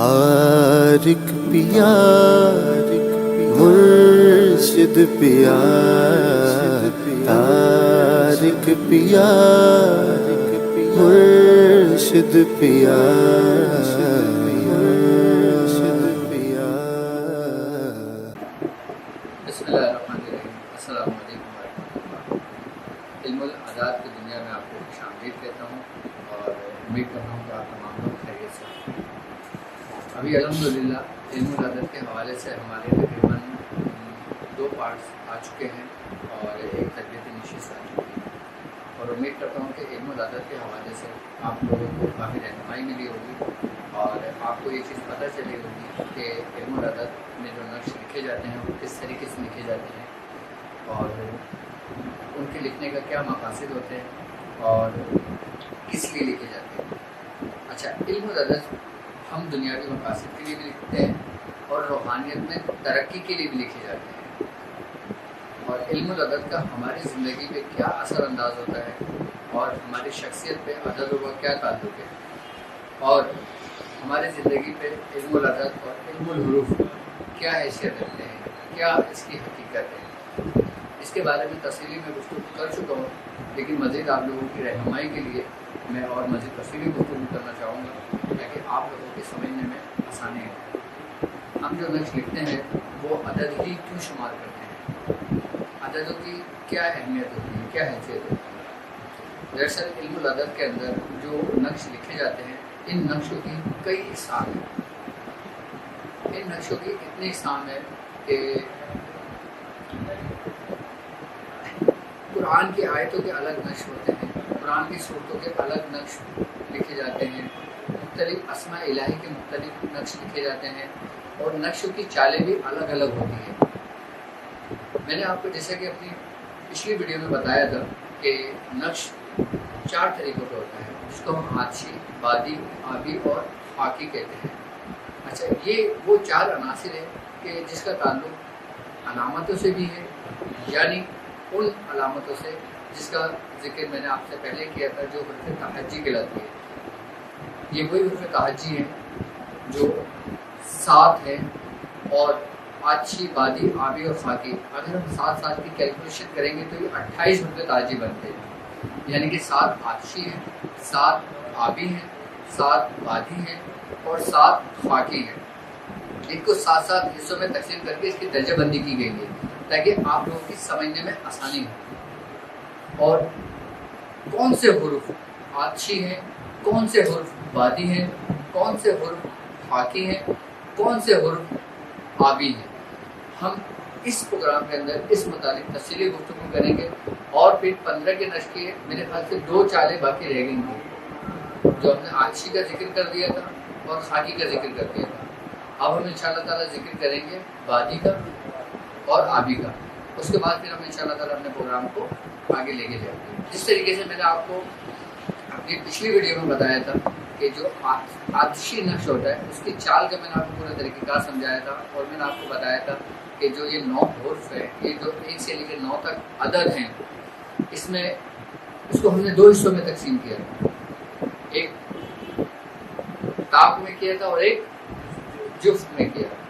Arc پیا مرشد پیا تارک پیا مرشد پیا بسم اللہ الرحمن الرحیم۔ السلام علیکم ورحمۃ اللہ۔ علم العداد کی دنیا میں آپ کو خوش آمدید کہتا ہوں اور امید کرتا ہوں کہ آپ تمام لوگ خیریت سے۔ ابھی الحمدللہ علم العداد کے حوالے سے ہمارے تقریباً 2 پارٹس آ چکے ہیں اور ایک تربیتی نشست آ چکی ہے، اور امید کرتا ہوں کہ علم العداد کے حوالے سے آپ لوگوں کو کافی رہنمائی ملی ہوگی اور آپ کو یہ چیز پتہ چلی ہوگی کہ علم العداد میں جو نقش لکھے جاتے ہیں وہ کس طریقے سے لکھے جاتے ہیں اور ان کے لکھنے کا کیا مقاصد ہوتے ہیں اور کس لیے لکھے جاتے ہیں۔ اچھا، علم العداد ہم دنیاوی مقاصد کے لیے بھی لکھتے ہیں اور روحانیت میں ترقی کے لیے بھی لکھے جاتے ہیں، اور علم العداد کا ہماری زندگی پہ کیا اثر انداز ہوتا ہے اور ہماری شخصیت پہ عدد کا کیا تعلق ہے، اور ہماری زندگی پہ علم العداد اور علم الحروف کیا حیثیت رکھتے ہیں، کیا اس کی حقیقت ہے، اس کے بارے میں تفصیلی میں گفتگو کر چکا ہوں، لیکن مزید آپ لوگوں کی رہنمائی کے لیے میں اور مزید تفصیلی گفتگو کرنا چاہوں گا تاکہ آپ لوگوں کے سمجھنے میں آسانی ہو۔ ہم جو نقش لکھتے ہیں وہ عدد ہی کیوں شمار کرتے ہیں، عددوں کی کیا اہمیت ہوتی ہے، کیا حیثیت ہوتی ہے۔ دراصل علم العداد کے اندر جو نقش لکھے جاتے ہیں ان نقشوں کی کئی اقسام ہیں۔ ان نقشوں کی اتنی اقسام ہے کہ قرآن کی آیتوں کے الگ نقش ہوتے ہیں، قرآن کی صورتوں کے الگ نقش لکھے جاتے ہیں، مختلف اسماء الہی کے مختلف نقش لکھے جاتے ہیں، اور نقشوں کی چالیں بھی الگ الگ ہوتی ہیں۔ میں نے آپ کو جیسے کہ اپنی پچھلی ویڈیو میں بتایا تھا کہ نقش 4 طریقوں کا ہوتا ہے، جس کو ہم آتشی، بادی، آبی اور خاکی کہتے ہیں۔ اچھا، یہ وہ 4 عناصر ہیں کہ جس کا تعلق علامتوں سے بھی ہے، یعنی ان علامتوں سے جس کا ذکر میں نے آپ سے پہلے کیا تھا جو حرف تہجی کہلاتی ہے۔ یہ وہی حرف تہجی ہیں جو 7 ہیں، اور آتشی، بادی، آبی اور خاکی اگر ہم 7 کی کیلکولیشن کریں گے تو یہ 28 حرف تہجی بنتے ہیں، یعنی کہ 7 آتشی ہیں، 7 آبی ہیں، 7 بادی ہیں اور 7 خاکی ہیں۔ ان کو 7 حصوں میں تقسیم کر کے اس کی درجہ بندی کی گئی ہے تاکہ آپ لوگوں کی سمجھنے میں آسانی ہو، اور کون سے حروف آتشی ہیں، کون سے حروف بادی ہیں، کون سے حروف خاکی ہیں، کون سے حروف آبی ہیں، ہم اس پروگرام کے اندر اس متعلق تفصیلی گفتگو کریں گے۔ اور پھر 15 کے نقش کے میرے خیال سے 2 چالیں باقی رہ گئی تھیں جو ہم نے آتشی کا ذکر کر دیا تھا اور خاکی کا ذکر کر دیا تھا۔ اب ہم انشاءاللہ تعالیٰ ذکر کریں گے بادی کا اور آبی کا، اس کے بعد پھر ہم انشاءاللہ تعالیٰ اپنے پروگرام کو آگے لے کے جائیں گے۔ جس طریقے سے میں نے آپ کو اپنی پچھلی ویڈیو میں بتایا تھا کہ جو آتشی نقش ہوتا ہے اس کی چال کا میں نے آپ کو پورے طریقہ کار سمجھایا تھا، اور میں نے آپ کو بتایا تھا کہ جو یہ 9 حروف ہے، یہ جو 1 سے لے کے 9 تک عدد ہیں، اس میں اس کو ہم نے 2 حصوں میں تقسیم کیا تھا، ایک تاق میں کیا تھا اور ایک جفت میں کیا تھا۔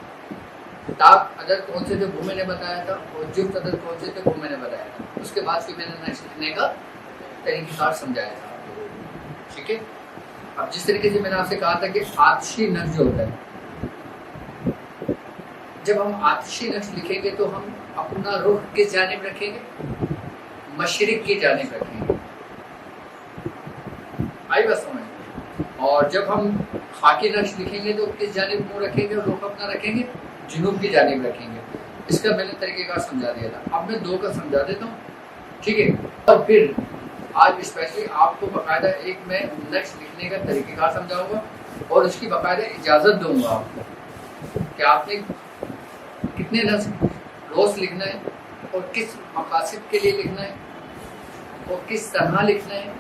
تاق عدد کون سے تھے وہ میں نے بتایا تھا، اور جفت عدد کون سے تھے وہ میں نے بتایا تھا۔ اس کے بعد پھر میں نے نقش لکھنے کا طریقہ کار سمجھایا تھا، ٹھیک ہے۔ اب جس طریقے سے میں نے آپ سے کہا تھا کہ آتشی نقش جو ہوتا ہے، جب ہم آتشی نقش لکھیں گے تو ہم اپنا رخ کس جانب رکھیں گے؟ مشرق کی جانب رکھیں گے، آئی بات سمجھ۔ اور جب ہم خاکی نقش لکھیں گے تو کس جانب منہ رکھیں گے اور رخ اپنا رکھیں گے؟ جنوب کی جانب رکھیں گے۔ اس کا میں نے طریقہ کار سمجھا دیا تھا، اب میں 2 کا سمجھا دیتا ہوں، ٹھیک ہے۔ اور پھر آج اسپیشلی آپ کو باقاعدہ ایک میں نقش لکھنے کا طریقہ کار سمجھاؤں گا اور اس کی باقاعدہ اجازت دوں گا آپ کو کہ آپ نے کتنے نقش روز لکھنا ہے اور کس مقاصد کے لیے لکھنا ہے اور کس طرح لکھنا ہے،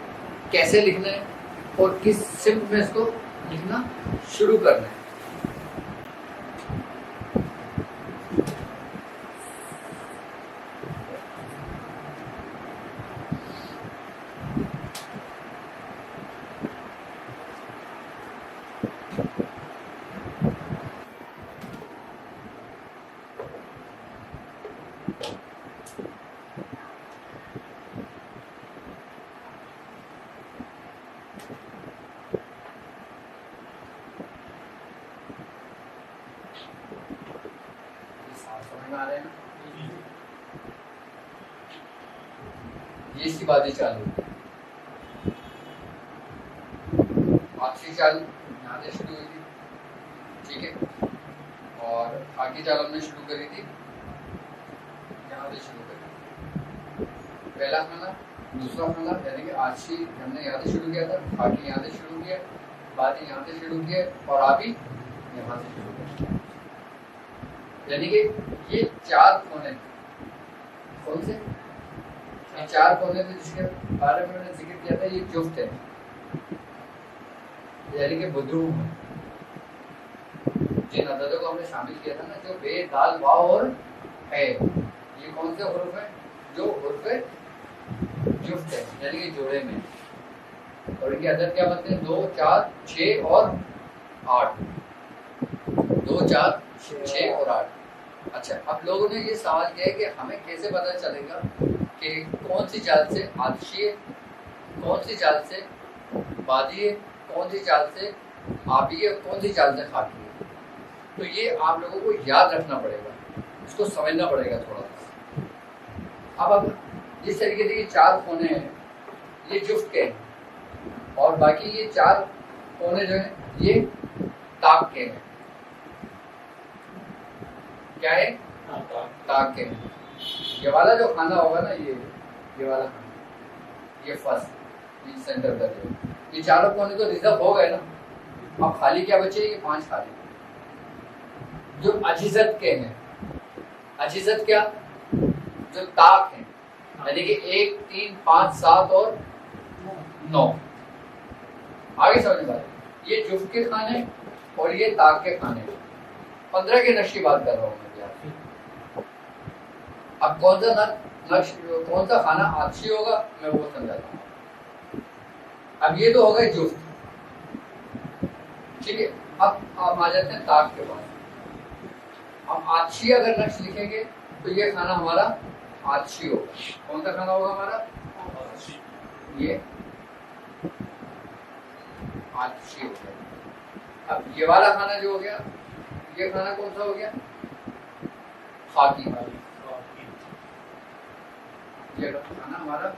کیسے لکھنا ہے اور کس سمت میں اس کو لکھنا شروع کرنا ہے۔ میں آ رہے ہیں نا. یہ اس کی بازی چال ہوئی. آخری چال یہاں سے شروع ہوئی تھی, ٹھیک ہے, اور آگے چال ہم نے شروع کری تھی یہاں سے شروع کری. پہلا کھانا, دوسرا کھانا, یعنی کہ آخری ہم نے یہاں سے شروع کیا تھا, آگے یہاں سے شروع کیا, بازی یہاں سے شروع کیا, اور آبی یہاں سے شروع کیا. یعنی کہ یہ چار کونے, کون سے یہ چار کونے تھے جس کے بارے میں نے ذکر کیا تھا, یہ جفت ہے, یعنی کہ بدروم ہے. جن عددوں کو ہم نے شامل کیا تھا نا, جو بے, دال, واو اور ہے, یہ کون سے حروف ہیں؟ جو حروف جفت ہے, یعنی کہ جوڑے میں. اور ان کے عدد کیا بنتے ہیں؟ 2, 4, 6 اور 8. 2, 4, 6 اور 8. اچھا, اب لوگوں نے یہ سوال کیا ہے کہ ہمیں کیسے پتہ چلے گا کہ کون سی چال سے آتشی ہے, کون سی چال سے بادی ہے, کون سی چال سے آبی ہے, کون سی چال سے خاکی ہے. تو یہ آپ لوگوں کو یاد رکھنا پڑے گا, اس کو سمجھنا پڑے گا تھوڑا سا. اب جس طریقے سے یہ چار کونے ہیں یہ جفت کے ہیں, اور باقی یہ چار کونے جو ہیں یہ طاق کے ہیں. کیا ہے؟ طاق کے ہیں. یہ والا جو کھانا ہوگا نا, یہ والا کھانا, یہ فرسٹ, یہ سینٹر کا جو, یہ چاروں کونے تو ریزرو ہو گئے نا. اب خالی کیا بچے؟ یہ 5 خالی جو اجزت کے ہیں. اجزت کیا؟ جو طاق ہیں, یعنی کہ 1, 3, 5, 7 اور 9. آگے سمجھ میں. یہ جفت کے کھانے اور یہ طاق کے کھانے. 15 کے نقش کی بات کر رہا ہوں میں. اب کون سا نقش, کون سا کھانا آتشی ہوگا میں وہ سمجھاتا ہوں. اب یہ تو ہوگا جفت, ٹھیک ہے. اب آپ آ جاتے ہیں طاق کے پاس. اب آتشی اگر نقش لکھیں گے تو یہ کھانا ہمارا آتشی ہوگا. کون سا کھانا ہوگا ہمارا؟ یہ آتشی ہو گیا. اب یہ والا کھانا جو ہو گیا, یہ کھانا کون سا ہو گیا؟ خاکی. یہ کھانا ہمارا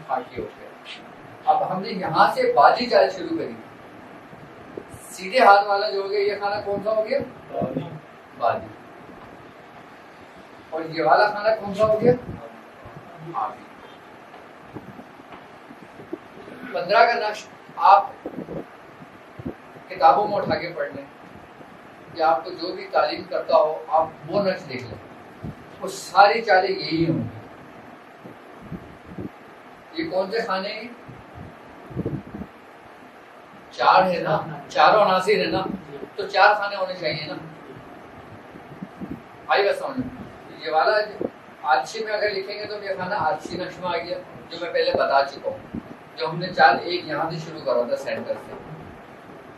خاکی ہو گیا. اب ہم نے یہاں سے بازی چال شروع کری. سیدھے ہاتھ والا جو ہو گیا یہ کھانا کون سا ہو گیا؟ بازی. اور یہ والا کھانا کون سا ہو گیا؟ آبی. 15 کا نقش آپ کتابوں میں اٹھا کے پڑھ لیں, یا آپ کو جو بھی تعلیم کرتا ہو آپ وہ نقش دیکھ لیں, وہ ساری چالیں یہی ہوں گی. یہ کون سے کھانے ہیں؟ 4 ہے نا, چاروں عناصر ہے نا, تو 4 کھانے ہونے چاہیے نا. آئی بس سمجھ. یہ والا آتشی میں اگر لکھیں گے تو یہ کھانا آتشی نقش میں آ گیا, جو میں پہلے بتا چکا ہوں, جو ہم نے چال ایک یہاں سے شروع کرا تھا سینٹر سے,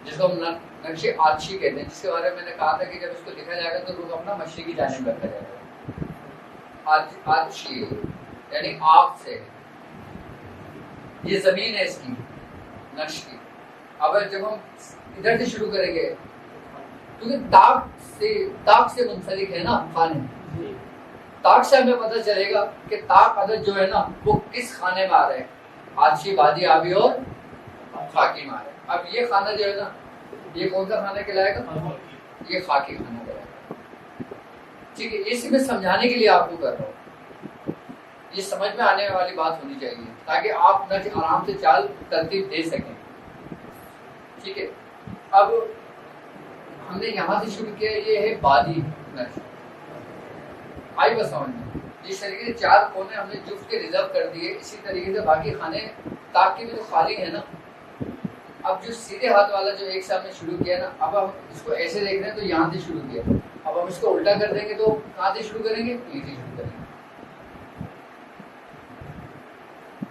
جس کو ہم نقش آتشی کہتے ہیں, جس کے بارے میں نے کہا تھا کہ جب اس کو لکھا جائے گا تو رخ اپنا مشرقی جانب رکھا جائے گا. آتشی یعنی آگ سے, یہ زمین ہے اس کی نقش کی. اب جب ہم ادھر سے شروع کریں گے, کیونکہ طاق سے منسلک ہے نا کھانے, طاق سے ہمیں پتہ چلے گا کہ طاق عدد جو ہے نا وہ کس کھانے میں آ رہے ہیں, آتشی, بادی, آبی اور خاکی میں آ رہے ہیں. اب یہ کھانا جو ہے نا یہ کون سا کھانا کہلائے گا؟ یہ خاکی کھانا کہلائے گا. ٹھیک ہے, یہ صرف سمجھانے کے لیے آپ کو کر رہا ہوں, یہ سمجھ میں آنے والی بات ہونی چاہیے تاکہ آپ نقش آرام سے چال ترتیب دے سکیں. ٹھیک ہے. اب ہم نے یہاں سے شروع کیا, یہ ہے بادی نقش. آئی بس سمجھ میں. اس طریقے سے 4 کونے ہم نے جفت کے ریزرو کر دیے. اسی طریقے سے باقی کھانے طاق کے بھی تو خالی ہے نا. اب جو سیدھے ہاتھ والا جو ایک سے ہم نے شروع کیا نا, اب ہم اس کو ایسے دیکھ رہے ہیں تو یہاں سے شروع کیا. اب ہم اس کو الٹا کر دیں گے تو کہاں سے شروع کریں گے؟ یہیں سے شروع کریں گے.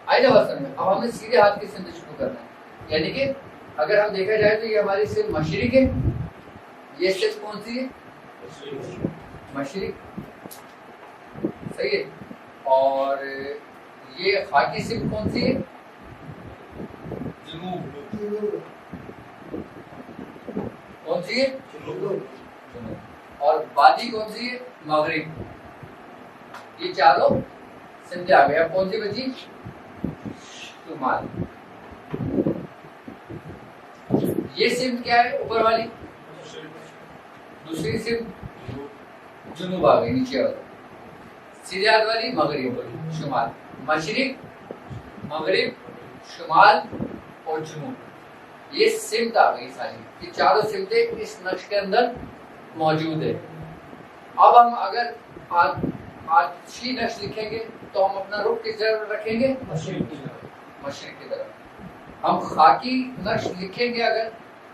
آئی نا بات سمجھ میں. اب ہم نے سیدھے ہاتھ کی سمت شروع کرنا ہے, یعنی کہ اگر ہم دیکھا جائے تو یہ ہماری صرف مشرق ہے. یہ صرف کون سی ہے؟ مشرق, صحیح ہے. اور یہ خاکی صرف کون سی ہے؟ جنوب. کون سی ہے؟ جنوب. اور بادی کون سی ہے؟ مغرب. یہ چاروں سمجھا گیا. اب کون سی بچی؟ شمال. یہ سمت کیا ہے اوپر والی؟ دوسری سمت جنوب آ گئی نیچے والی. سیدھے ہاتھ والی مغرب شمال. مشرق مغرب شمال اور جنوب. یہ سمت آ گئی ساری. یہ چاروں سمتیں اس نقش کے اندر موجود ہے. اب ہم اگر آتشی نقش لکھیں گے تو ہم اپنا رخ کس طرف رکھیں گے؟ مشرق کی طرف. ہم خاکی نقش لکھیں گے اگر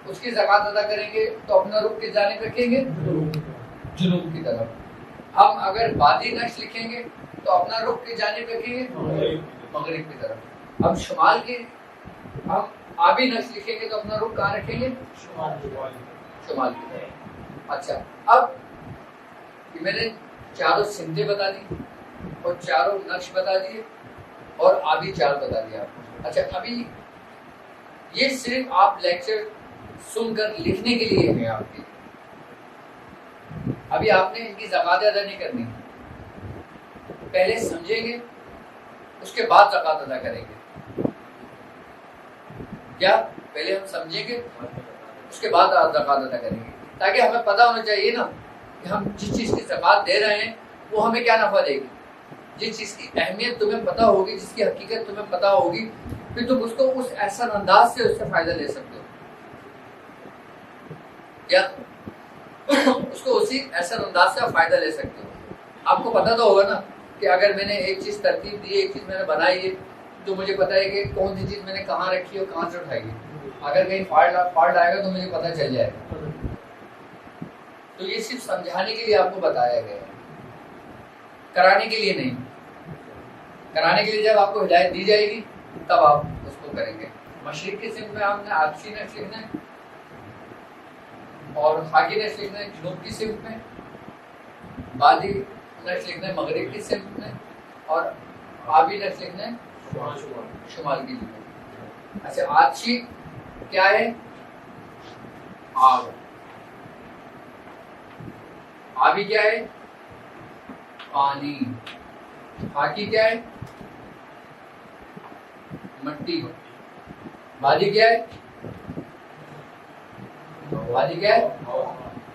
اس کی زکات ادا کریں گے تو اپنا رخ کس جانب رکھیں گے؟ جنوب کی طرف. ہم اگر بادی نقش لکھیں گے تو اپنا رخ کس جانب رکھیں گے؟ مغرب کی طرف. ہم شمال کی ہم آبی نقش لکھیں گے تو اپنا رخ کہاں رکھیں گے؟ شمال کی طرف. اچھا اب میں نے چاروں سمتیں بتا دی اور چاروں نقش بتا دیے اور آبی چال بتا دیا آپ کو. اچھا ابھی یہ صرف آپ لیکچر سن کر لکھنے کے لیے ہے آپ کے. ابھی آپ نے ان کی زکات ادا نہیں کرنی. پہلے سمجھیں گے اس کے بعد زکات ادا کریں گے. کیا پہلے ہم سمجھیں گے اس کے بعد زکات ادا کریں گے تاکہ ہمیں پتہ ہونا چاہیے نا کہ ہم جس چیز کی زکات دے رہے ہیں وہ ہمیں کیا نفع دے گی. جس چیز کی اہمیت تمہیں پتہ ہوگی, جس کی حقیقت تمہیں پتہ ہوگی, پھر تم اس کو اس احسن انداز سے اس سے فائدہ لے سکتے ہو. کیا اس کو اسی احسن انداز سے آپ فائدہ لے سکتے ہو. آپ کو پتہ تو ہوگا نا کہ اگر میں نے ایک چیز ترتیب دی, ایک چیز میں نے بنائی ہے تو مجھے پتہ ہے کہ کون سی چیز میں نے کہاں رکھی ہے اور کہاں سے اٹھائی ہے. اگر کہیں فالٹ آئے گا تو مجھے پتہ چل جائے گا. تو یہ صرف سمجھانے کے لیے آپ کو بتایا گیا ہے, کرانے کے لیے نہیں. کرانے کے لیے جب آپ کو ہدایت دی جائے گی تب آپ اس کو کریں گے. مشرق کی سمت میں آپ نے آتشی نقش لکھنا ہے اور خاکی نقش لکھنا ہے جنوب کی سمت میں, بادی نقش لکھنا ہے مغرب کی سمت میں اور آبی نقش لکھنا ہے شمال کی سمت میں. اچھا آتشی کیا ہے؟ آگ. آبی کیا ہے؟ پانی. خاکی کیا ہے؟ مٹی. بادی کیا ہے؟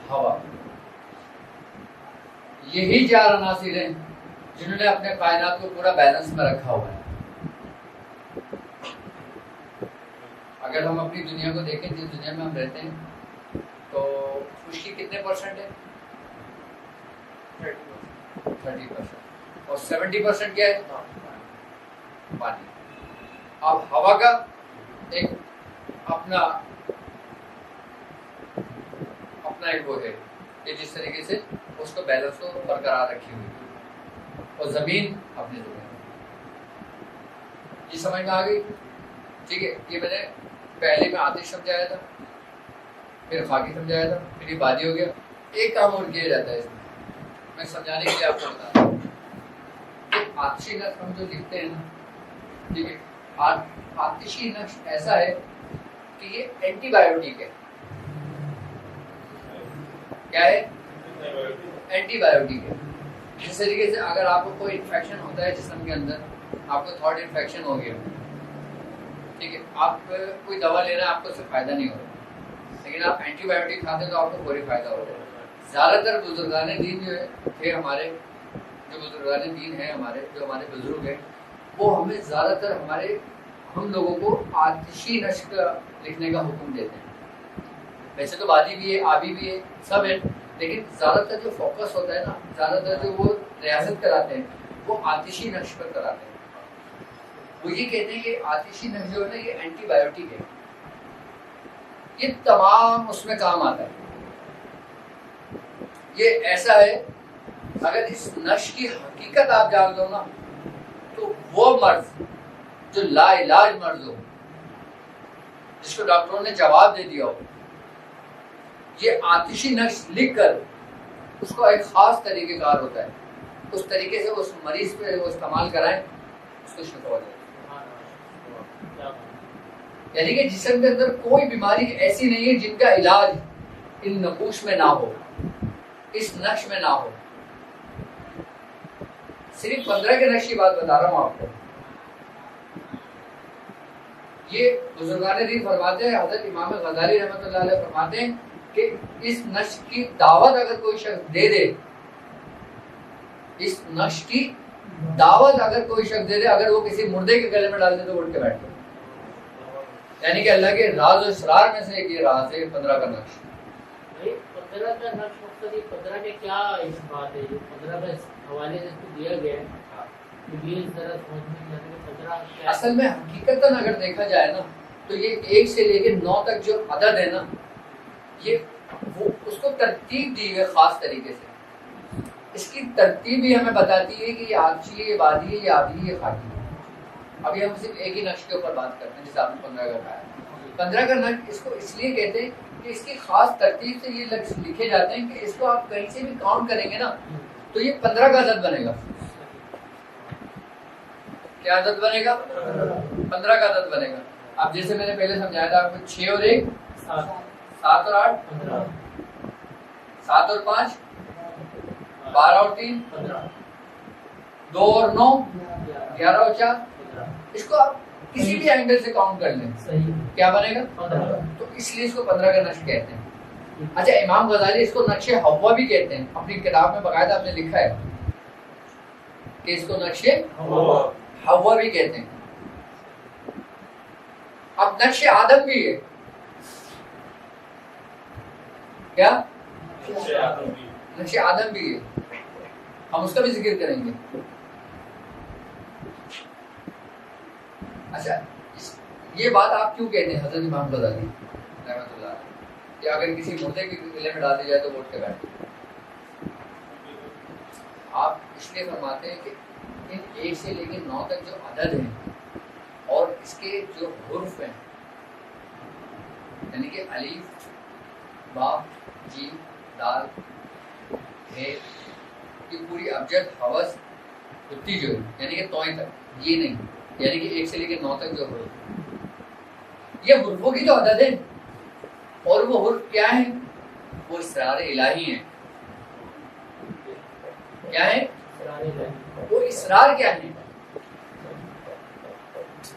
ہوا. یہی چار عناصر ہیں جنہوں نے اپنے کائنات کو پورا بیلنس میں رکھا ہوا ہے. اگر ہم اپنی دنیا کو دیکھیں جس دنیا میں ہم رہتے ہیں تو خشکی کتنے پرسنٹ ہے؟ 30%. اور 70% کیا ہے؟ پانی. اب ہوا کا ایک اپنا ایک وہ ہے کہ جس طریقے سے اس کو بیلنس کو برقرار رکھی ہوئی ہے. اور زمین اپنی جگہ. یہ سمجھ میں آ گئی؟ ٹھیک ہے. یہ میں نے پہلے میں آتش سمجھایا تھا, پھر خاکی سمجھایا تھا, پھر یہ بادی ہو گیا. ایک کام اور کیا جاتا ہے اس میں سمجھانے کے لیے آپ کو بتا دوں. آتشی نقش ہم جو لکھتے ہیں نا, ٹھیک ہے, آتشی نقش ایسا ہے کہ یہ اینٹی بایوٹک ہے. کیا ہے؟ اینٹی بایوٹک ہے. جس طریقے سے اگر آپ کو کوئی انفیکشن ہوتا ہے جسم کے اندر, آپ کو تھروٹ انفیکشن ہو گیا, ٹھیک ہے, آپ کوئی دوا لے رہے ہیں, آپ کو اس سے فائدہ نہیں ہو رہا, لیکن آپ اینٹی بایوٹک کھاتے ہیں تو آپ کو فوری فائدہ ہو رہا ہے. زیادہ تر بزرگان دین جو ہے تھے ہمارے, جو بزرگان دین ہیں ہمارے, جو ہمارے بزرگ ہیں, وہ ہمیں زیادہ تر ہم لوگوں کو آتشی نقش لکھنے کا حکم دیتے ہیں. ویسے تو بادی بھی ہے, آبی بھی ہے, سب ہے, لیکن زیادہ تر جو فوکس ہوتا ہے نا, زیادہ تر جو وہ ریاضت کراتے ہیں وہ آتشی نقش پر کراتے ہیں. وہ یہ کہتے ہیں کہ آتشی نقش جو ہے نا یہ اینٹی بایوٹک ہے, یہ تمام اس میں کام آتا ہے. یہ ایسا ہے اگر اس نقش کی حقیقت آپ جان دو نا تو وہ مرض جو لا علاج مرض ہو, جس کو ڈاکٹروں نے جواب دے دیا ہو, یہ آتشی نقش لکھ کر اس کو ایک خاص طریقہ کار ہوتا ہے, اس طریقے سے اس مریض پہ وہ استعمال کرائیں, اس کو شفا ہو جائے. یعنی کہ جسم کے اندر کوئی بیماری ایسی نہیں ہے جن کا علاج ان نقوش میں نہ ہو. اس نقش میں نہ ہو. صرف 15 کے نقش کی بات بتا رہا ہوں آپ کو. یہ بزرگان دین فرماتے ہیں, حضرت امام غزالی رحمۃ اللہ علیہ فرماتے ہیں کہ اس نقش کی دعوت اگر کوئی شخص دے دے, اس نقش کی دعوت اگر کوئی شخص دے دے, اگر وہ کسی مردے کے گلے میں ڈال دے تو اٹھ کے بیٹھے. یعنی کہ اللہ کے راز و اسرار میں سے ایک یہ راز ہے 15 کا نقش. 15 کا نقش مقصد 15 کے کیا اس بات ہے, 15 کا حوالے سے اس کو دیا گیا ہے. اصل میں حقیقت اگر دیکھا جائے نا تو یہ 1 سے لے کے 9 تک جو عدد ہے نا, یہ وہ اس کو ترتیب دی ہے خاص طریقے سے. اس کی ترتیب بھی ہمیں بتاتی ہے کہ یہ آجی ہے, یہ بادی ہے, یہ آدھی ہے, یہ خاکی ہے. ابھی ہم صرف ایک ہی نقش کے اوپر بات کرتے ہیں جس آپ نے 15 کا کہا ہے. 15 کا نقش اس کو اس لیے کہتے ہیں کہ اس کی خاص ترتیب سے یہ لفظ لکھے جاتے ہیں کہ اس کو آپ کہیں سے بھی کاؤنٹ کریں گے نا تو یہ 15 کا عدد بنے گا. کیا عدد بنے گا؟ 15 کا عدد بنے گا. اب جیسے میں نے پہلے سمجھایا تھا آپ کو 6 اور 1 7 اور 8 7 اور 5 12 اور 3 2 اور 9 11 اور 4. اس کو آپ کسی بھی اینگل سے کاؤنٹ کر لیں, کیا بنے گا؟ تو اس لیے اس کو 15 کا نقش کہتے ہیں. اچھا, امام غزالی اس کو نقش حوا بھی کہتے ہیں. اپنی کتاب میں باقاعدہ آپ نے لکھا ہے کہ اس کو نقش حوا بھی کہتے ہیں. اب نقش آدم بھی ہے. کیا نقش آدم بھی ہے, ہم اس کا بھی ذکر کریں گے. اچھا, یہ بات آپ کیوں کہتے ہیں حضرت امام غزالی رحمۃ اللہ علیہ کہ اگر کسی مردے کے گلے میں ڈال دی جائے تو وہ اٹھ کے بیٹھے؟ آپ اس لیے فرماتے ہیں کہ ان 1 سے لے کے 9 تک جو عدد ہیں اور اس کے جو حرف ہیں, یعنی کہ الف با جیم دال ہے, یہ پوری ابجد حوض ہوتی جو ہے, یعنی کہ توئیں تک, یہ نہیں, یعنی کہ 1 سے لے کے 9 تک جو حرف, یہ حرفوں کی جو عدد ہے. اور وہ حرف کیا ہیں؟ وہ اسرار الہی ہیں. کیا ہے وہ اسرار؟ کیا ہے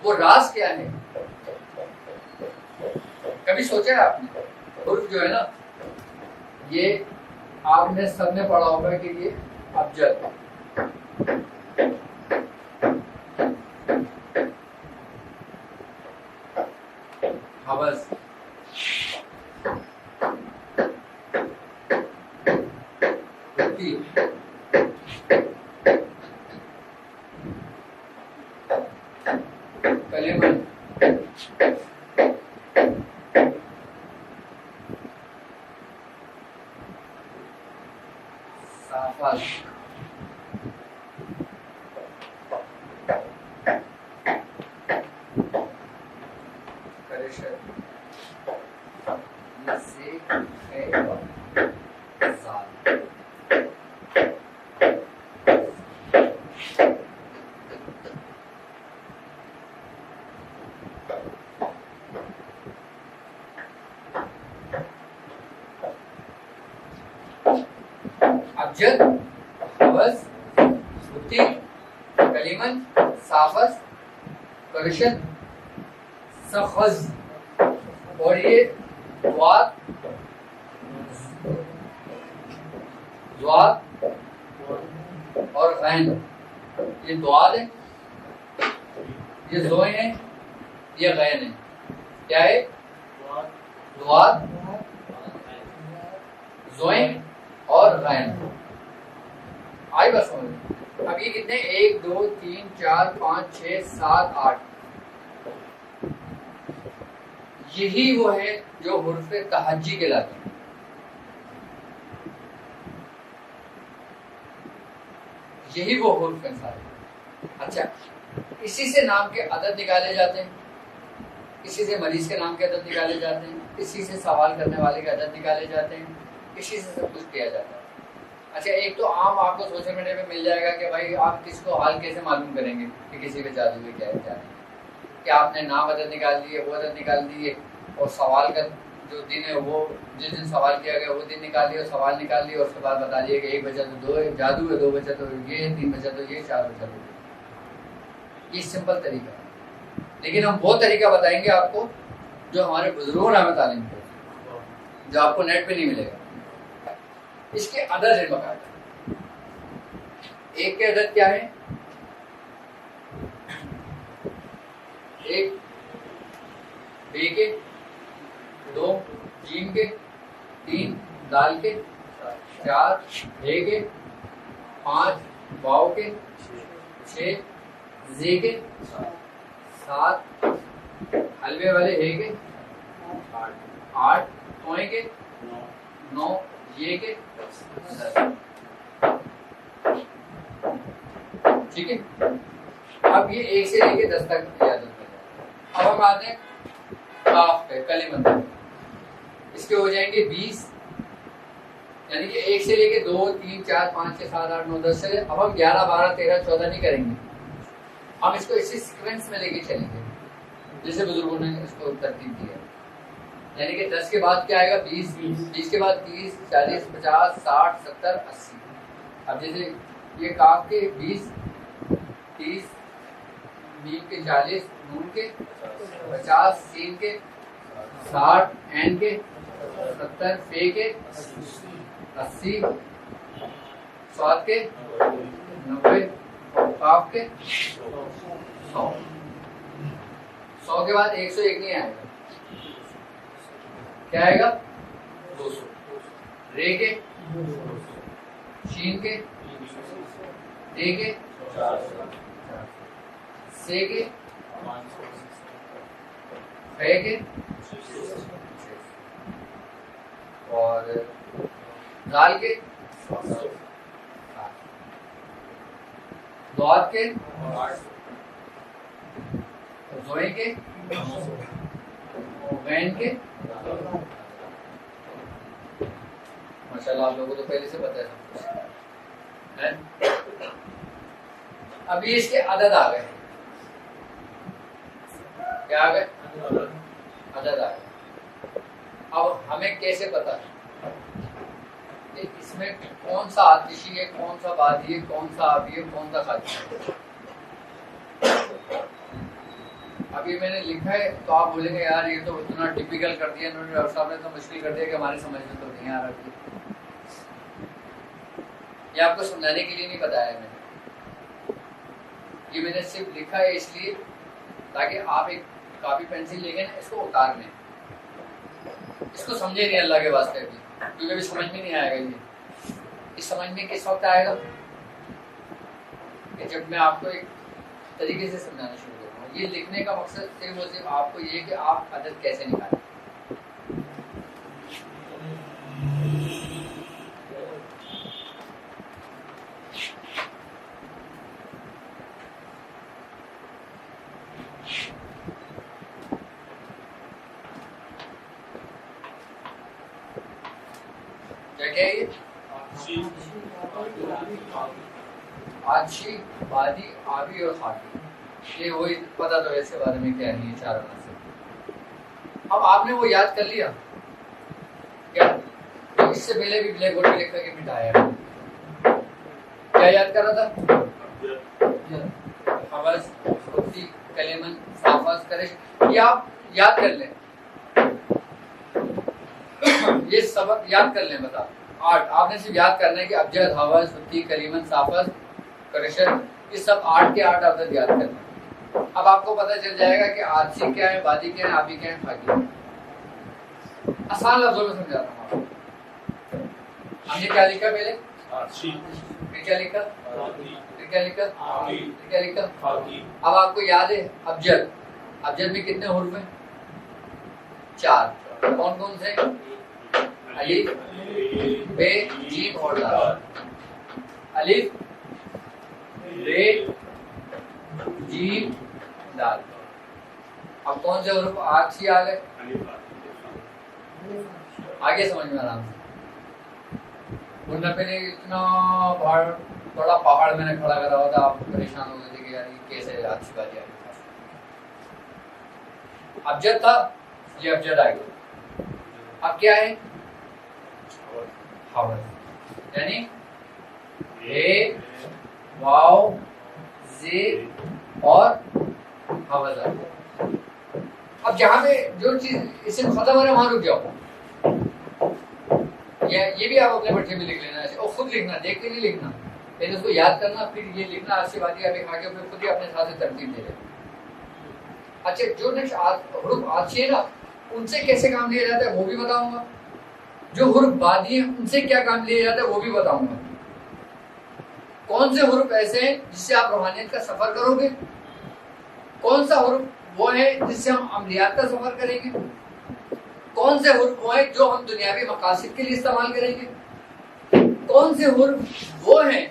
وہ راز؟ کیا ہے؟ کبھی سوچا ہے آپ نے حرف جو ہے نا, یہ آپ نے سب نے پڑھا ہوگا کہ یہ ابجد حوض کلمن صافت کرشت نسیک زال. ابجد حوض سوتی کلیمن صافت کرشت سخز, اور یہ دوات اور غین, یہ دوات ہے, یہ زوئیں ہیں, یہ غین ہے. کیا ہے؟ دوات زوئیں اور غین. آئی بس سمجھ. اب یہ کتنے 1 2 3 4 5 6 7 8, یہی وہ ہے جو حرف تہجی کہلاتے ہیں. یہی وہ حرف ہیں سارے. اچھا, اسی سے نام کے عدد نکالے جاتے ہیں, اسی سے مریض کے نام کے عدد نکالے جاتے ہیں, اسی سے سوال کرنے والے کے عدد نکالے جاتے ہیں, اسی سے سب کچھ کیا جاتا ہے. اچھا, ایک تو عام آپ کو سوشل میڈیا پہ مل جائے گا کہ بھائی آپ کس کو حال کیسے معلوم کریں گے کہ کسی کے جادو میں کیا ہے کیا نہیں. کہ آپ نے نام عدد نکال دیے, وہ عدد نکال دیے, اور سوال کا جو دن ہے وہ جس دن سوال کیا گیا وہ دن نکال لیا، سوال نکال لیا، اور اس کے بعد بتا دیا کہ 1 بچا تو 2 جادو ہے، 2 بچا تو یہ ہے، 3 بچا تو یہ، 4 بچا تو یہ سمپل طریقہ ہے. لیکن ہم وہ طریقہ بتائیں گے آپ کو جو ہمارے بزرگوں نے ہمیں تعلیم دی، جو آپ کو نیٹ پہ نہیں ملے گا. اس کے عدد ہے باقاعدہ. ایک کے عدد کیا ہے؟ 1 بے کے، 2 جیم کے، 3 دال کے، 4 بھے کے، 5 واو کے، 6 زے کے، 7 حلوے والے ہے کے، 8 توئے کے، 9 یہ کے، 10. ٹھیک ہے. اب یہ 1 سے لے کے 10 تک یاد رکھنا ہے. اب ہم آتے ہیں کاف پہ، کلمہ. اس کے ہو جائیں گے 20، یعنی کہ 1 سے لے کے 2 3 4 5 6 7 8 9 10 سے. اب ہم 11 12 13 14 نہیں کریں گے، ہم اس کو اسی سیکوینس میں لے کے چلیں گے جیسے بزرگوں نے اس کو ترتیب دی ہے. یعنی کہ 10 کے بعد کیا آئے گا؟ 20 20 کے بعد 30 40 50 60 70 80. اب جیسے یہ کاف کے 20 30 میم کے 40 نون کے 50 سین کے 60 این کے 70 فے کے 80 صاد کے 90 کاف کے 100. 100 کے بعد 101 نہیں آئے گا. کیا آئے گا؟ 200. رے کے، شین کے، دے کے، سے کے، فے کے، اور دال کے، دعات کے، زوئے کے، غین کے. ماشاءاللہ آپ لوگوں کو تو پہلے سے پتہ ہے. ابھی اس کے عدد آ گئے. کیا آ گئے؟ عدد آ گئے. اب ہمیں کیسے پتا کہ اس میں کون سا آتشی ہے، کون سا بادی ہے، کون سا آبی ہے، کون سا خاطی ہے؟ ابھی میں نے لکھا ہے تو آپ بولیں گے یار یہ تو اتنا ٹپیکل کر دیا انہوں نے، ڈاکٹر صاحب نے تو مشکل کر دیا کہ ہماری سمجھ میں تو نہیں آ رہا. یہ آپ کو سمجھانے کے لیے نہیں بتایا میں نے، یہ میں نے صرف لکھا ہے اس لیے تاکہ آپ ایک کاپی پینسل لے کے نا اس کو اتار لیں، اس کو سمجھے نہیں اللہ کے واسطے بھی، کیونکہ ابھی سمجھ میں نہیں آئے گا. یہ اس سمجھ میں کس وقت آئے گا؟ کہ جب میں آپ کو ایک طریقے سے سمجھانا شروع کروں. یہ لکھنے کا مقصد صرف اور صرف آپ کو یہ کہ آپ عدد کیسے نکالیں. آتشی، بادی، آبی اور خاکی. یہ وہی پتا تو اس کے بارے میں کیا نہیں ہے، 4 عناصر. اب آپ نے وہ یاد کر لیا کیا؟ اس سے پہلے بھی بلیک بورڈ پہ لکھ کر کے مٹایا. کیا یاد کر رہا تھا؟ حوض، خطی، کلیمن، صافز، کرش. یہ آپ یاد کر لیں، یہ سبق یاد کر لیں. بتا 8 آپ نے صرف یاد کرنا ہے کہ ابجد، حوض، خطی، کلیمن، صافز، کرشر، یہ سب 8 کے 8 عدد یاد کرنا. اب آپ کو پتہ چل جائے گا کہ آتشی کیا ہے، بادی کیا ہے، آبی کیا ہے، خاکی. آسان لفظوں میں سمجھاتا ہوں آپ کو. ہم نے کیا لکھا پہلے؟ آتشی. پھر کیا لکھا؟ بادی. پھر کیا لکھا؟ آبی. پھر کیا لکھا؟ خاکی. اب آپ کو یاد ہے ابجد. ابجد میں کتنے حروف ہیں؟ 4. کون کون سے؟ الف، بے، جیم اور دال. الف، بے، جیم، دال. اب کون سے حروف آتشی آ گئے؟ آگے سمجھ میں آرام سے. ورنہ پہلے اتنا بڑا پہاڑ میں نے کھڑا کرا ہوا تھا، آپ پریشان ہو گئے تھے کہ یار یہ کیسے آتشی بادی آ گئی. ابجد تھا، یہ ابجد آ گیا. اب کیا ہے حوض، یعنی اے واو زے اور حوض. اب جہاں پہ جو چیز اسم ختم ہو رہا ہے وہاں رک جاؤ. یہ بھی آپ اپنے بچے میں لکھ لینا اور خود لکھنا، دیکھ کے نہیں لکھنا، پہلے اس کو یاد کرنا پھر یہ لکھنا. آج سے بات ابھی آگے پھر خود ہی اپنے ساتھ سے ترتیب دے لیں. اچھا جو نیکسٹ حروف آتی ہے نا ان سے کیسے کام لیا جاتا ہے وہ بھی بتاؤں گا. جو حروف بادی ہیں ان سے کیا کام لیا جاتا ہے وہ بھی بتاؤں گا. کون سے حروف ایسے ہیں جس سے آپ روحانیت کا سفر کرو گے، کون سا حروف وہ ہے جس سے ہم عملیات کا سفر کریں گے، کون سے حروف وہ ہیں جو ہم دنیاوی مقاصد کے لیے استعمال کریں گے، کون سے حروف وہ ہیں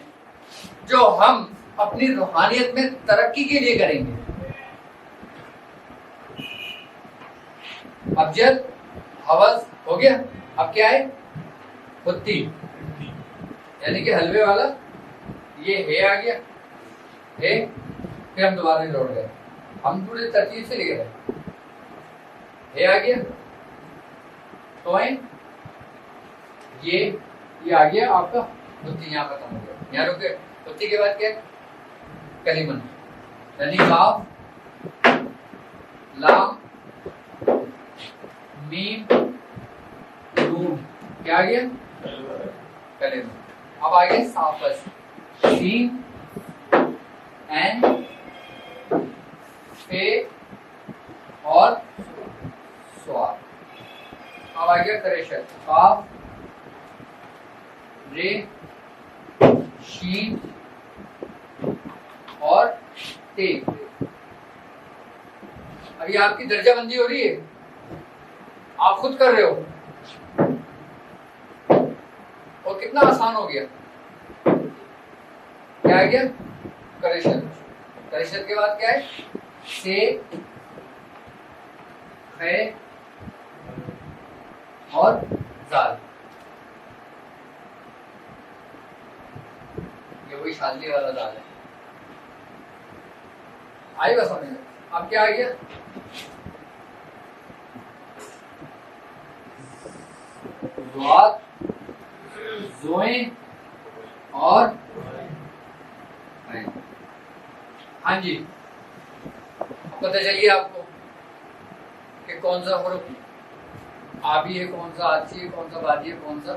جو ہم اپنی روحانیت میں ترقی کے لیے کریں گے. ابجد حوض ہو گیا. اب کیا ہے خطی، یعنی کہ حلوے والا. یہ ہے آ گیا ہے، پھر ہم دوبارہ لوٹ گئے. ہم پورے ترتیب سے لکھ رہے ہے آ گیا تو یہ آ گیا آپ کا خطی. یہاں ختم ہو گیا. یہاں رکے. خطی کے بعد کیا کلیمن، یعنی کاف لام میم نون. کیا آ گیا کلیمن. اب آ گیا صافس، سین این فے اور سواد. اب آ گیا کریشن، قاف رے شین اور تے. اب یہ آپ کی درجہ بندی ہو رہی ہے، آپ خود کر رہے ہو اور کتنا آسان ہو گیا. کیا ہے کیا کریشن. کریشن کے بعد کیا ہے سے خے اور زال. یہ وہی شادی والا زال ہے. آئی بس سمجھ. اب کیا آ گیا زوات زوئیں اور ہاں جی. پتہ چلیے آپ کو کہ کون سا حرف آبی ہے، کون سا آتی ہے، کون سا بادی ہے، کون سا.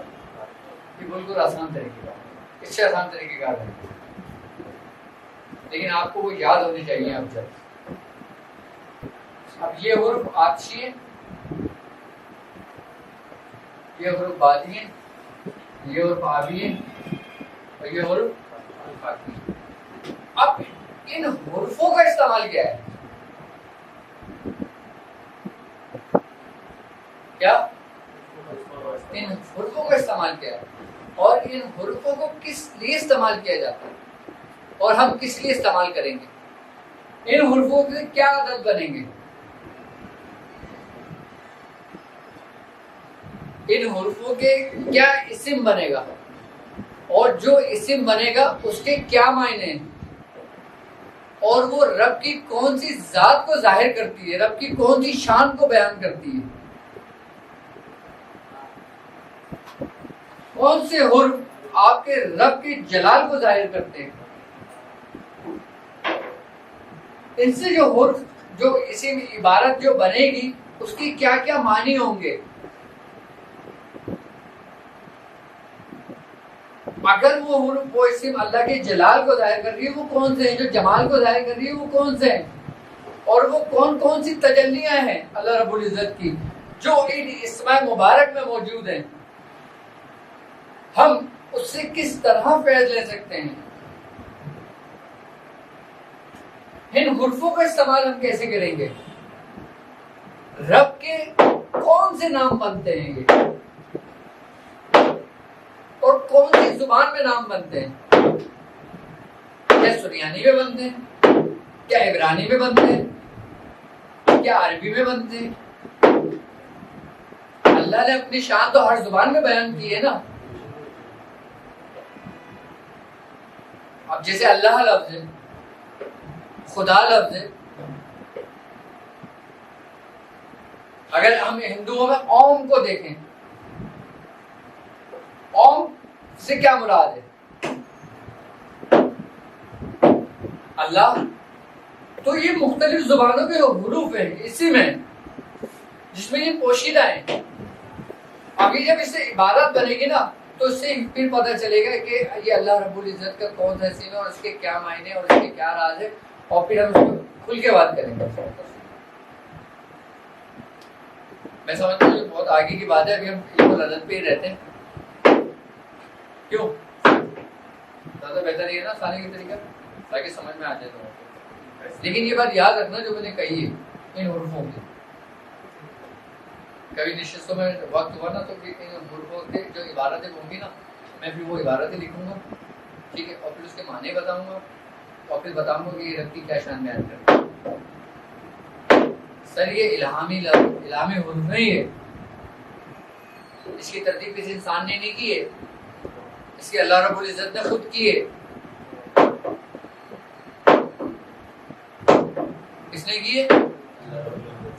یہ بالکل آسان طریقے کا، اس سے آسان طریقے کا ہے، لیکن آپ کو وہ یاد ہونی چاہیے. اب جب اب یہ حرف آتی ہے، یہ حرف بادی ہے، یہ حرف آبی ہے اور یہ حرف خاکی. اب ان حرفوں کا استعمال کیا ہے؟ کیا ان حرفوں کا استعمال کیا ہے اور ان حرفوں کو کس لیے استعمال کیا جاتا ہے اور ہم کس لیے استعمال کریں گے؟ ان حرفوں سے کیا عدد بنیں گے؟ ان حرفوں کے کیا اسم بنے گا اور جو اسم بنے گا اس کے کیا معنی ہیں اور وہ رب کی کون سی ذات کو ظاہر کرتی ہے، رب کی کون سی شان کو بیان کرتی ہے. کون سے حرف آپ کے رب کے جلال کو ظاہر کرتے ہیں. ان سے جو حرف جو اسم عبارت جو بنے گی اس کی کیا کیا معنی ہوں گے. اگر وہ حرف وہ اسم اللہ کے جلال کو ظاہر کر رہی ہے وہ کون سے ہیں، جو جمال کو ظاہر کر رہی ہے وہ کون سے ہیں، اور وہ کون کون سی تجلیاں ہیں اللہ رب العزت کی جو ان اسماء مبارک میں موجود ہیں. ہم اس سے کس طرح فیض لے سکتے ہیں. ان حرفوں کا استعمال ہم کیسے کریں گے. رب کے کون سے نام بنتے ہیں یہ اور کون سی زبان میں نام بنتے ہیں. کیا سریانی میں بنتے ہیں، کیا عبرانی میں بنتے ہیں، کیا عربی میں بنتے ہیں. اللہ نے اپنی شان تو ہر زبان میں بیان کی ہے نا. اب جیسے اللہ لفظ ہے، خدا لفظ ہے. اگر ہم ہندوؤں میں اوم کو دیکھیں سے کیا مراد ہے؟ اللہ. تو یہ مختلف زبانوں کے حروف ہیں اسی میں جس میں یہ پوشیدہ ہیں. ابھی جب اس سے عبارت بنے گی نا تو اس سے پھر پتہ چلے گا کہ یہ اللہ رب العزت کا کون سا اسم ہے اور اس کے کیا معنی اور اس کے کیا راز ہے, اور پھر ہم اس کو کھل کے بات کریں گے. میں سمجھتا ہوں بہت آگے کی بات ہے, ابھی ہم علم العدد پہ ہی رہتے ہیں. کیوں زیادہ بہتر یہ ہے نا سانے کی طریقہ تاکہ سمجھ میں آ جائے تو. لیکن یہ بات یاد رکھنا جو میں نے کہی ہے ان حروفوں کی. کبھی نشستوں میں وقت ہوا نا تو ان حروفوں کے جو عبارتیں ہوں گی نا میں پھر وہ عبارتیں لکھوں گا, ٹھیک ہے, اور پھر اس کے معنی بتاؤں گا اور پھر بتاؤں گا کہ یہ رب کی کیا شان بیان کرتا ہے. سر یہ الہامی حروف نہیں ہے, اس کی ترتیب کسی انسان نے نہیں کی ہے, اس کی اللہ رب العزت نے خود کی ہے. کس نے کی ہے؟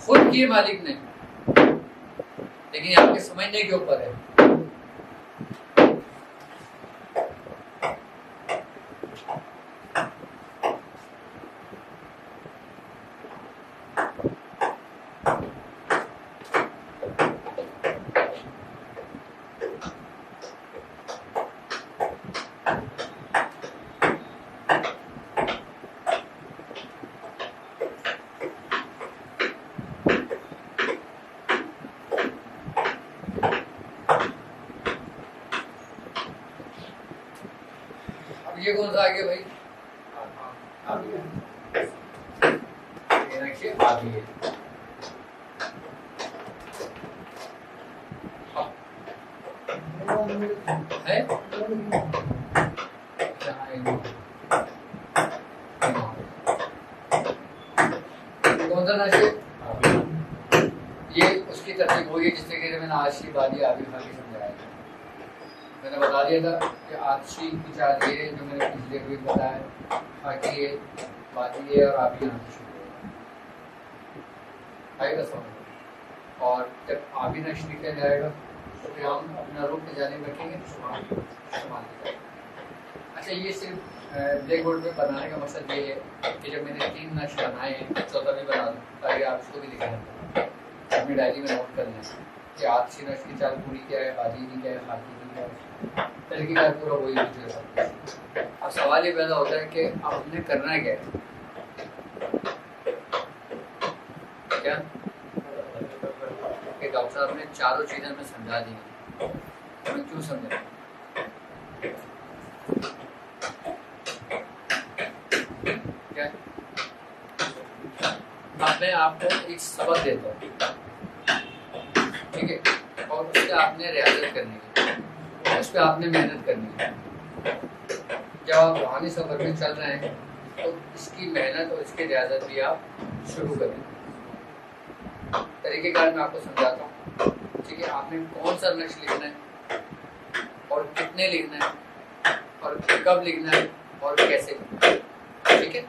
خود کی ہے مالک نے. لیکن یہ آپ کے سمجھنے کے اوپر ہے. یہ کون سا آگے بھائی؟ کون سا نقش؟ یہ اس کی ترتیب ہوئی ہے جس طریقے سے میں نے آشی بادی آبی خالی سمجھایا تھا. میں نے بتا دیا تھا کہ آتشی کی چار یہ جو میں نے پچھلے بھی بتایا, خاکی ہے, بادی ہے اور آبی نقش آئے گا سمجھ. اور جب آبی نقش لکھا جائے گا تو پھر ہم اپنا رخ کی جانب رکھیں گے شمال کی جانب. اچھا یہ صرف بلیک بورڈ پہ بنانے کا مقصد یہ ہے کہ جب میں نے 3 نقش بنائے ہیں چوتھا بھی بنا دوں تاکہ آپ اس کو بھی لکھ لیں, اپنی ڈائری میں نوٹ کر لیں کہ آتشی نقش کی چال پوری کیا ہے, بادی کی کیا ہے, خاکی کی کیا ہے, طریقے کا پورا وہی مجھے سب. اب سوال یہ پیدا ہوتا ہے کہ آپ نے کرنا کیا ہے, کیا کہ ڈاکٹر صاحب نے چاروں چیزیں ہمیں سمجھا دی ہیں, ہمیں کیوں سمجھا؟ کیا اب میں آپ کو ایک سبق دیتا ہوں, ٹھیک ہے, اور اس پہ آپ نے ریاضت کرنی ہے, اس پہ آپ نے محنت کرنی ہے. جب آپ روحانی سفر میں چل رہے ہیں تو اس کی محنت اور اس کی ریاضت بھی آپ شروع کریں. طریقہ کار میں آپ کو سمجھاتا ہوں, ٹھیک ہے. آپ نے کون سا نقش لکھنا ہے اور کتنے لکھنا ہے اور کب لکھنا ہے اور کیسے لکھنا ہے, ٹھیک ہے.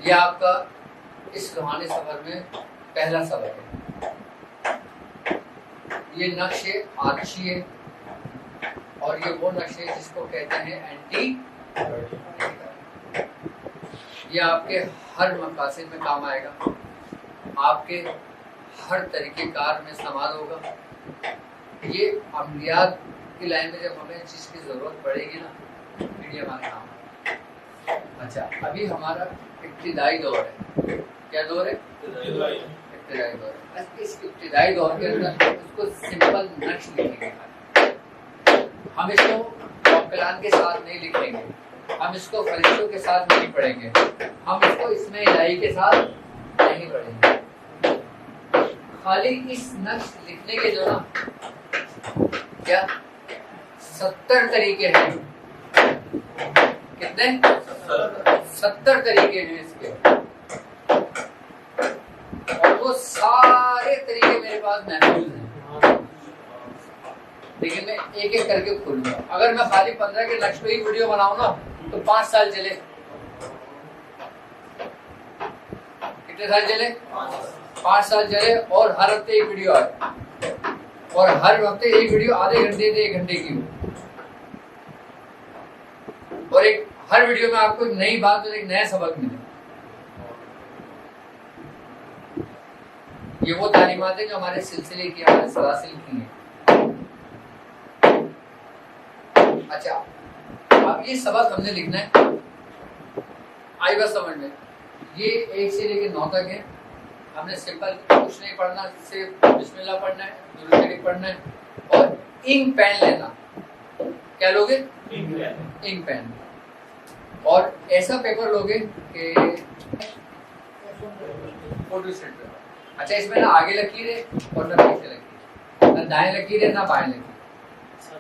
یہ آپ کا اس روحانی سفر میں پہلا سبق ہے. یہ نقش آتشی ہے اور یہ وہ نقش ہے جس کو کہتے ہیں اینٹی. یہ آپ کے ہر مقاصد میں کام آئے گا، آپ کے ہر طریقہ کار میں استعمال ہوگا. یہ عملیات کی لائن میں جب ہمیں چیز کی ضرورت پڑے گی نا پھر یہ ہمارا کام ہے. اچھا ابھی ہمارا ابتدائی دور ہے. کیا دور ہے؟ ابتدائی دور ہے. اس ابتدائی دور کے اندر اس کو سمپل نقش لکھیں گے. ہم اس کو موکلان کے ساتھ نہیں لکھیں گے، ہم اس کو فرشتوں کے ساتھ نہیں پڑھیں گے، ہم اس کو اسم الہی کے ساتھ نہیں پڑھیں گے. خالی اس نقش لکھنے کے جو نا کیا 70 طریقے ہیں. کتنے؟ 70 طریقے ہیں اس کے، اور وہ سارے طریقے میرے پاس محفوظ ہیں. لیکن میں ایک ایک کر کے کھولوں گا. اگر میں خالی 15 کے نقش پہ ہی ویڈیو بناؤں نا تو 5 سال چلے. کتنے سال چلے؟ 5 سال چلے. اور ہر ہفتے ایک ویڈیو آئے، اور ہر ہفتے ایک ویڈیو آدھے گھنٹے سے 1 گھنٹے کی ہو، اور ایک ہر ویڈیو میں آپ کو نئی بات اور ایک نیا سبق ملے. یہ وہ تعلیمات ہیں جو ہمارے سلسلے کی، ہمارے سلاسل کی ہیں. اچھا اب یہ سبق ہم نے لکھنا ہے. آئی بات سمجھ میں؟ یہ 1 سے لے کے 9 تک ہے. ہم نے سمپل کچھ نہیں پڑھنا، صرف بسم اللہ پڑھنا ہے، درود شریف پڑھنا ہے اور انک پین لینا. کیا لوگے؟ انک پین. اور ایسا پیپر لوگے کہ فوٹو اسٹیٹ پیپر. اچھا اس میں نہ آگے لکیر ہے اور نہ پیچھے لکیر، نہ دائیں لکیر ہے نہ بائیں لکیر.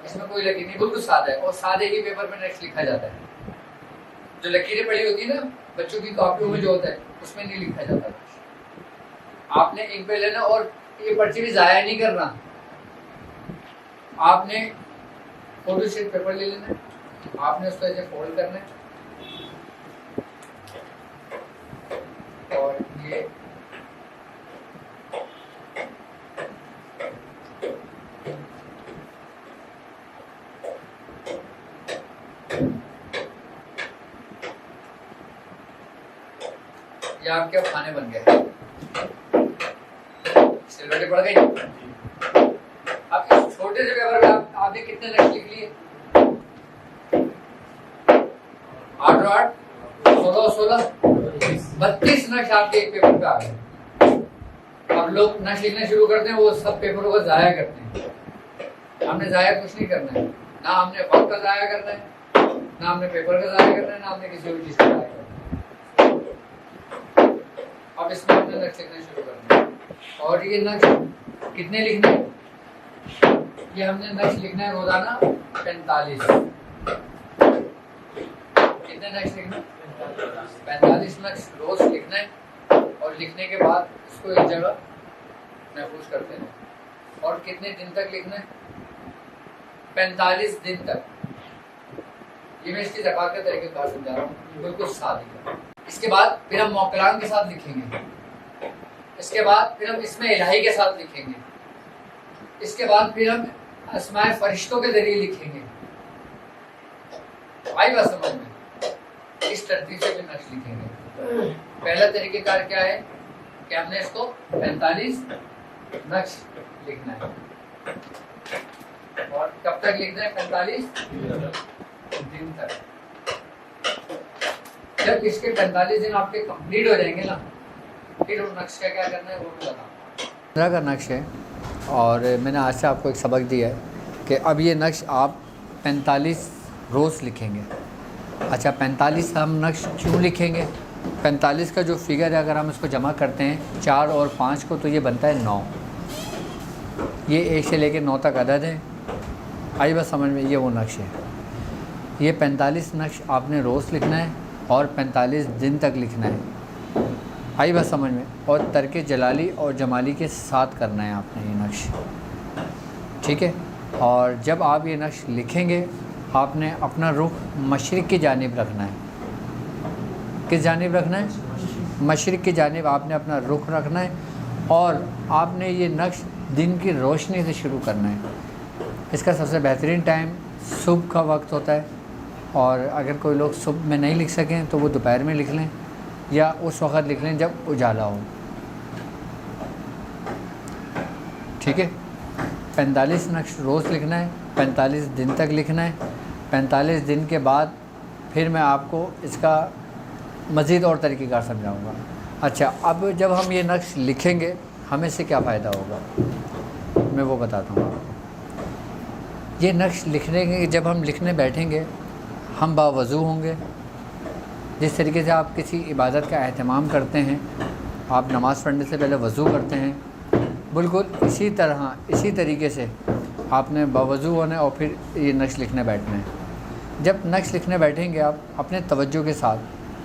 اس میں کوئی لکیر نہیں، بالکل سادہ ہے. اور سادے ہی پیپر میں نیکسٹ لکھا جاتا ہے. جو لکیریں پڑی ہوتی ہیں نا بچوں کی کاپیوں میں جو ہوتا ہے اس میں نہیں لکھا جاتا. آپ نے انک پہ لینا اور یہ پرچی بھی ضائع نہیں کرنا. آپ نے فوٹو شیٹ پیپر لے لینا، آپ نے اس کو ایسے فولڈ کرنا ہے اور یہ آپ کے کھانے بن گئے، سلوٹے پڑ گئی. اب اس چھوٹے سے پیپر میں آپ نے کتنے نقش لکھ لیے؟ 8 اور 8 16 اور 16 32 نقش آپ کے ایک پیپر پہ آ گئے. اب لوگ نقش لکھنا شروع کرتے ہیں، وہ سب پیپروں کو ضائع کرتے ہیں. ہم نے ضائع کچھ نہیں کرنا ہے، نہ ہم نے وقت کا ضائع کرنا ہے، نہ ہم نے پیپر کا ضائع کرنا ہے، نہ ہم نے کسی اور چیز کا ضائع کرنا ہے. اب اس میں ہم نے نقش لکھنا شروع کرنا ہے. اور یہ نقش کتنے لکھنے ہیں؟ یہ ہم نے نقش لکھنا ہے روزانہ 45. کتنے نقش لکھنا ہے؟ 45 نقش روز لکھنا ہے. اور لکھنے کے بعد اس کو ایک جگہ محفوظ کرتے ہیں. اور کتنے دن تک لکھنا ہے؟ 45 دن تک. یہ میں اس کی زکات کے طریقے کار سمجھا رہا ہوں، بالکل سادہ. اس کے بعد پھر ہم موکلان کے ساتھ لکھیں گے. اس کے بعد پھر ہم اسم الہی کے ساتھ لکھیں گے. اس کے بعد پھر ہم اسماء فرشتوں کے ذریعے لکھیں گے. آئی بات سمجھ میں؟ اس ترتیب سے بھی نقش لکھیں گے. پہلا طریقہ کار کیا ہے کہ ہم نے اس کو 45 نقش لکھنا ہے. اور کب تک لکھنا ہے؟ 45 دن تک. جب اس کے 45 دن آپ کے کمپلیٹ ہو جائیں گے نا پھر اس نقش کا کیا کرنا ہے وہ بھی بتاؤں. 15 کا نقش ہے اور میں نے آج سے آپ کو ایک سبق دیا ہے کہ اب یہ نقش آپ 45 روز لکھیں گے. اچھا 45 ہم نقش کیوں لکھیں گے؟ 45 کا جو فگر ہے اگر ہم اس کو جمع کرتے ہیں 4 اور 5 کو تو یہ بنتا ہے 9. یہ 1 سے لے کے 9 تک عدد ہے. آئی بس سمجھ میں؟ یہ وہ نقش ہے. یہ 45 نقش آپ نے روز لکھنا ہے اور 45 دن تک لکھنا ہے. آئی بات سمجھ میں؟ اور ترک جلالی اور جمالی کے ساتھ کرنا ہے آپ نے یہ نقش. ٹھیک ہے. اور جب آپ یہ نقش لکھیں گے آپ نے اپنا رخ مشرق کی جانب رکھنا ہے. کس جانب رکھنا ہے؟ مشرق کی جانب آپ نے اپنا رخ رکھنا ہے اور آپ نے یہ نقش دن کی روشنی سے شروع کرنا ہے۔ اس کا سب سے بہترین ٹائم صبح کا وقت ہوتا ہے، اور اگر کوئی لوگ صبح میں نہیں لکھ سکیں تو وہ دوپہر میں لکھ لیں یا اس وقت لکھ لیں جب اجالا ہو، ٹھیک ہے۔ 45 نقش روز لکھنا ہے، 45 دن تک لکھنا ہے۔ 45 دن کے بعد پھر میں آپ کو اس کا مزید اور طریقہ کار سمجھاؤں گا۔ اچھا، اب جب ہم یہ نقش لکھیں گے ہمیں اس سے کیا فائدہ ہوگا میں وہ بتاتا ہوں آپ کو۔ یہ نقش لکھنے کے جب ہم لکھنے بیٹھیں گے ہم باوضو ہوں گے۔ جس طریقے سے آپ کسی عبادت کا اہتمام کرتے ہیں، آپ نماز پڑھنے سے پہلے وضو کرتے ہیں، بالکل اسی طرح اسی طریقے سے آپ نے باوضو ہونا ہے اور پھر یہ نقش لکھنے بیٹھنا ہے۔ جب نقش لکھنے بیٹھیں گے آپ اپنے توجہ کے ساتھ،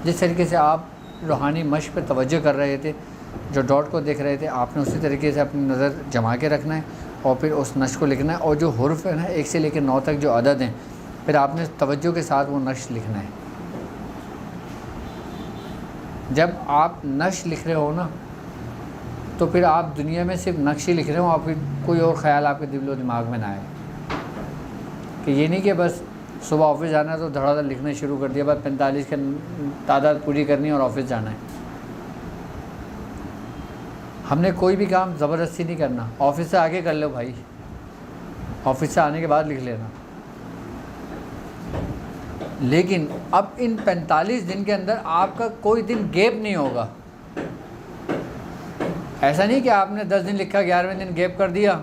جس طریقے سے آپ روحانی مشق پہ توجہ کر رہے تھے، جو ڈاٹ کو دیکھ رہے تھے، آپ نے اسی طریقے سے اپنی نظر جما کے رکھنا ہے اور پھر اس نقش کو لکھنا ہے، اور جو حرف ہے نا 1 سے لے کے 9 تک جو عدد ہیں، پھر آپ نے توجہ کے ساتھ وہ نقش لکھنا ہے۔ جب آپ نقش لکھ رہے ہو نا تو پھر آپ دنیا میں صرف نقش ہی لکھ رہے ہو، اور پھر کوئی اور خیال آپ کے دل و دماغ میں نہ آئے، کہ یہ نہیں کہ بس صبح آفس جانا ہے تو دھڑا دھڑ لکھنا شروع کر دیا، بس 45 کی تعداد پوری کرنی ہے اور آفس جانا ہے۔ ہم نے کوئی بھی کام زبردستی نہیں کرنا، آفس سے آگے کر لو بھائی، آفس سے آنے کے بعد لکھ لینا، لیکن اب ان 45 دن کے اندر آپ کا کوئی دن گیپ نہیں ہوگا۔ ایسا نہیں کہ آپ نے 10 دن لکھا، 11ویں دن گیپ کر دیا،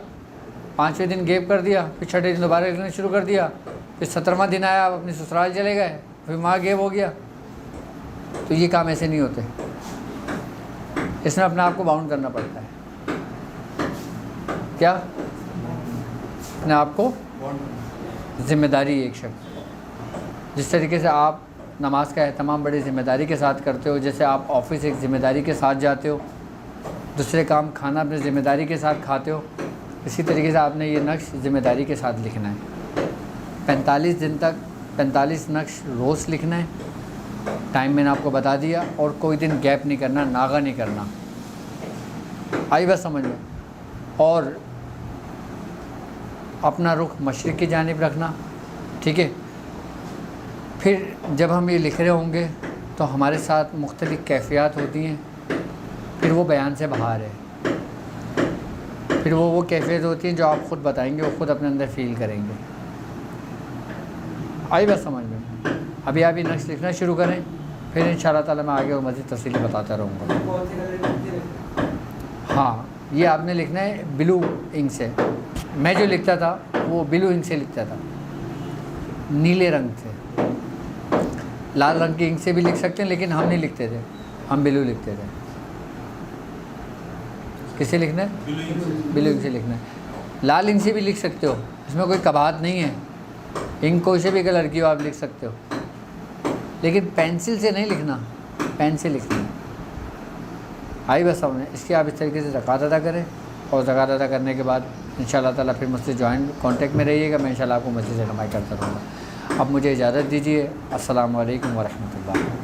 5ویں دن گیپ کر دیا، پھر 6ٹھے دن دوبارہ لکھنا شروع کر دیا، پھر 17واں دن آیا آپ اپنی سسرال چلے گئے، پھر وہاں گیپ ہو گیا۔ تو یہ کام ایسے نہیں ہوتے، اس میں اپنے آپ کو باؤنڈ کرنا پڑتا ہے۔ کیا؟ اپنے آپ کو ذمہ داری ایک شخص، جس طریقے سے آپ نماز کا اہتمام بڑی ذمہ داری کے ساتھ کرتے ہو، جیسے آپ آفس ایک ذمہ داری کے ساتھ جاتے ہو، دوسرے کام کھانا اپنے ذمہ داری کے ساتھ کھاتے ہو، اسی طریقے سے آپ نے یہ نقش ذمہ داری کے ساتھ لکھنا ہے۔ 45 دن تک 45 نقش روز لکھنا ہے، ٹائم میں نے آپ کو بتا دیا، اور کوئی دن گیپ نہیں کرنا، ناغہ نہیں کرنا، آئی بس سمجھ میں۔ اور اپنا رخ مشرق کی جانب رکھنا، ٹھیک ہے۔ پھر جب ہم یہ لکھ رہے ہوں گے تو ہمارے ساتھ مختلف کیفیات ہوتی ہیں، پھر وہ بیان سے باہر ہے، پھر وہ کیفیت ہوتی ہیں جو آپ خود بتائیں گے، وہ خود اپنے اندر فیل کریں گے، آئی بس سمجھ میں۔ ابھی آپ یہ نقش لکھنا شروع کریں، پھر انشاءاللہ تعالیٰ میں آگے اور مزید تفصیل بتاتا رہوں گا۔ ہاں، یہ آپ نے لکھنا ہے بلو انک سے۔ میں جو لکھتا تھا وہ بلو انک سے لکھتا تھا، نیلے رنگ سے۔ لال رنگ کی انک سے بھی لکھ سکتے ہیں، لیکن ہم نہیں لکھتے تھے، ہم بلو لکھتے تھے۔ کس سے لکھنا ہے؟ بلو انک سے لکھنا ہے۔ لال انک سے بھی لکھ سکتے ہو، اس میں کوئی قباحت نہیں ہے، انک کوئی سے بھی کلر کی ہو آپ لکھ سکتے ہو، لیکن پینسل سے نہیں لکھنا، پین سے لکھنا ہے، آئی بس سمجھ۔ اس کی آپ اس طریقے سے زکوٰۃ ادا کریں، اور زکوٰۃ ادا کرنے کے بعد انشاءاللہ تعالیٰ پھر مجھ سے کانٹیکٹ میں رہیے گا، میں انشاءاللہ آپ کو مزید رہنمائی کرتا رہوں گا۔ اب مجھے اجازت دیجیے، السلام علیکم ورحمۃ اللہ۔